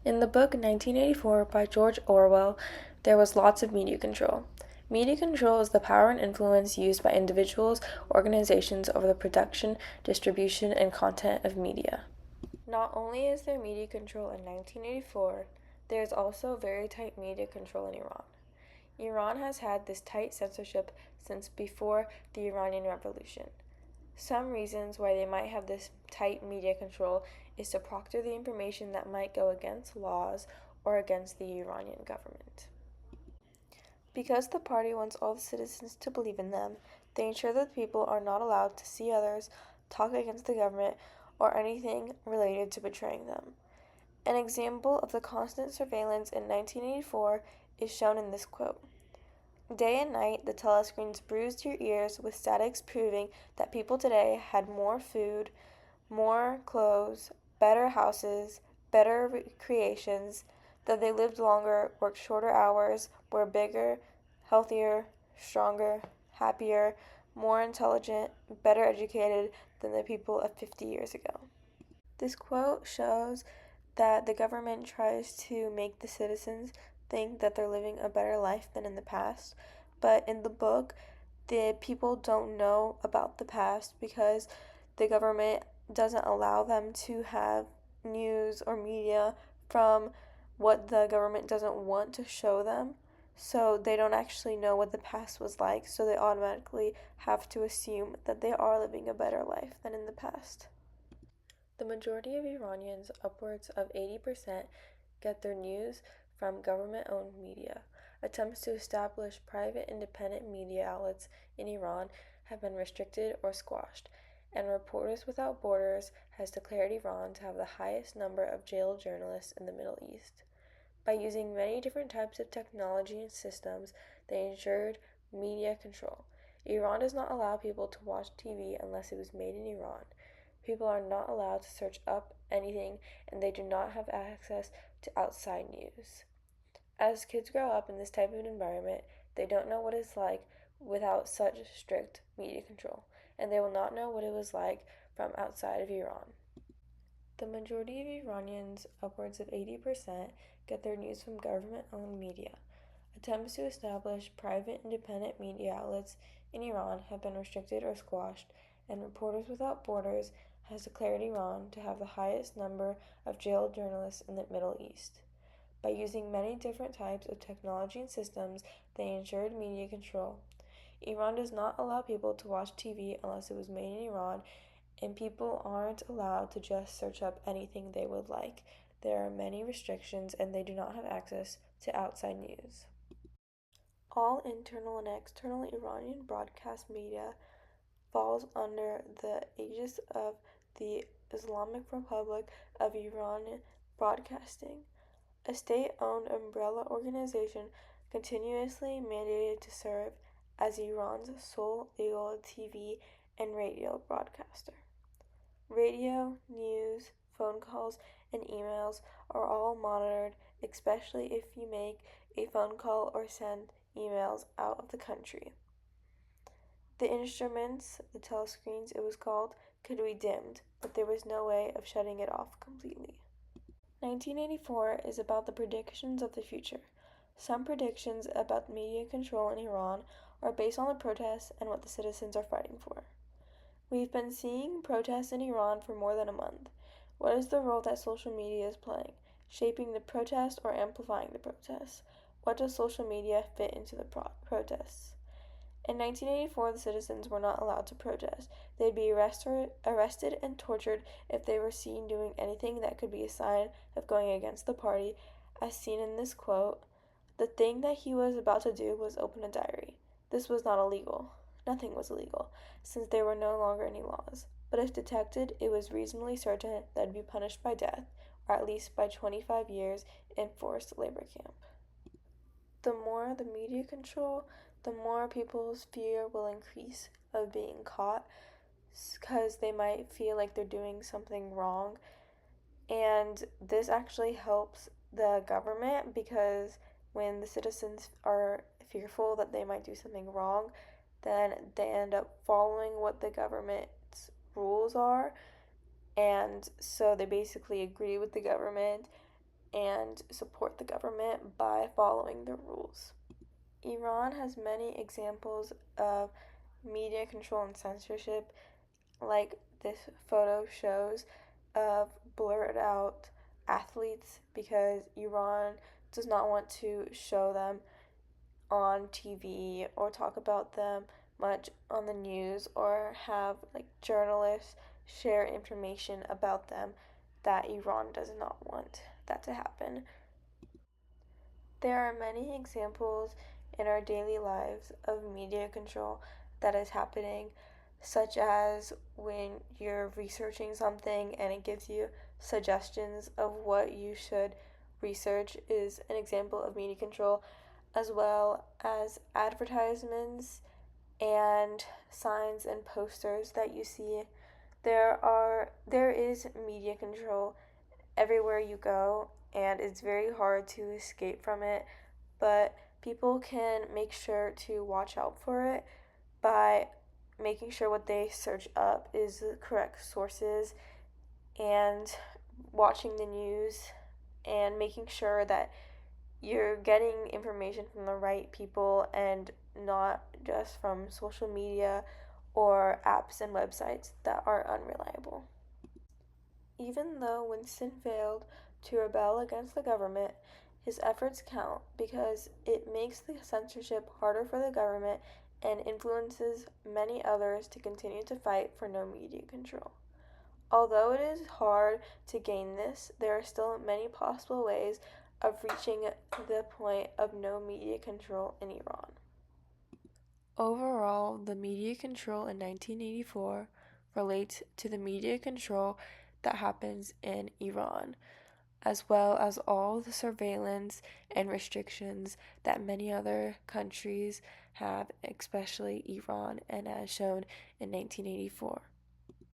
In the book 1984 by George Orwell, there was lots of media control. Media control is the power and influence used by individuals, organizations over the production, distribution, and content of media. Not only is there media control in 1984, there is also very tight media control in Iran. Iran has had this tight censorship since before the Iranian Revolution. Some reasons why they might have this tight media control is to proctor the information that might go against laws or against the Iranian government. Because the party wants all the citizens to believe in them, they ensure that people are not allowed to see others, talk against the government, or anything related to betraying them. An example of the constant surveillance in 1984 is shown in this quote. Day and night, the telescreens bruised your ears with statics proving that people today had more food, more clothes, better houses, better recreations, that they lived longer, worked shorter hours, were bigger, healthier, stronger, happier, more intelligent, better educated than the people of 50 years ago. This quote shows that the government tries to make the citizens think that they're living a better life than in the past, but in the book, the people don't know about the past because the government doesn't allow them to have news or media from what the government doesn't want to show them. So they don't actually know what the past was like, so they automatically have to assume that they are living a better life than in the past. The majority of Iranians, upwards of 80%, get their news from government owned media. Attempts to establish private independent media outlets in Iran have been restricted or squashed, and Reporters Without Borders has declared Iran to have the highest number of jailed journalists in the Middle East. By using many different types of technology and systems, they ensured media control. Iran does not allow people to watch TV unless it was made in Iran. People are not allowed to search up anything, and they do not have access to outside news. As kids grow up in this type of environment, they don't know what it's like without such strict media control, and they will not know what it was like from outside of Iran. The majority of Iranians, upwards of 80%, get their news from government owned media. Attempts to establish private independent media outlets in Iran have been restricted or squashed, and Reporters Without Borders has declared Iran to have the highest number of jailed journalists in the Middle East. By using many different types of technology and systems, they ensured media control. Iran does not allow people to watch TV unless it was made in Iran, and people aren't allowed to just search up anything they would like. There are many restrictions, and they do not have access to outside news. All internal and external Iranian broadcast media falls under the aegis of the Islamic Republic of Iran Broadcasting, a state-owned umbrella organization continuously mandated to serve as Iran's sole legal TV and radio broadcaster. Radio, news, phone calls, and emails are all monitored, especially if you make a phone call or send emails out of the country. The instruments, the telescreens it was called, could be dimmed, but there was no way of shutting it off completely. 1984 is about the predictions of the future. Some predictions about media control in Iran are based on the protests and what the citizens are fighting for. We've been seeing protests in Iran for more than a month. What is the role that social media is playing? Shaping the protest or amplifying the protests? What does social media fit into the protests? In 1984, the citizens were not allowed to protest. They'd be arrested and tortured if they were seen doing anything that could be a sign of going against the party, as seen in this quote. The thing that he was about to do was open a diary. This was not illegal. Nothing was illegal, since there were no longer any laws. But if detected, it was reasonably certain that it'd be punished by death, or at least by 25 years in forced labor camp. The more the media control, the more people's fear will increase of being caught because they might feel like they're doing something wrong. And this actually helps the government because when the citizens are fearful that they might do something wrong, then they end up following what the government's rules are. And so they basically agree with the government and support the government by following the rules. Iran has many examples of media control and censorship, like this photo shows, of blurred out athletes because Iran does not want to show them on TV or talk about them much on the news or have like journalists share information about them that Iran does not want that to happen. There are many examples in our daily lives of media control that is happening, such as when you're researching something and it gives you suggestions of what you should research, is an example of media control, as well as advertisements and signs and posters that you see. There is media control everywhere you go, and it's very hard to escape from it, but people can make sure to watch out for it by making sure what they search up is the correct sources, and watching the news, and making sure that you're getting information from the right people and not just from social media or apps and websites that are unreliable. Even though Winston failed to rebel against the government, his efforts count because it makes the censorship harder for the government and influences many others to continue to fight for no media control. Although it is hard to gain this, there are still many possible ways of reaching the point of no media control in Iran. Overall, the media control in 1984 relates to the media control that happens in Iran, as well as all the surveillance and restrictions that many other countries have, especially Iran, and as shown in 1984.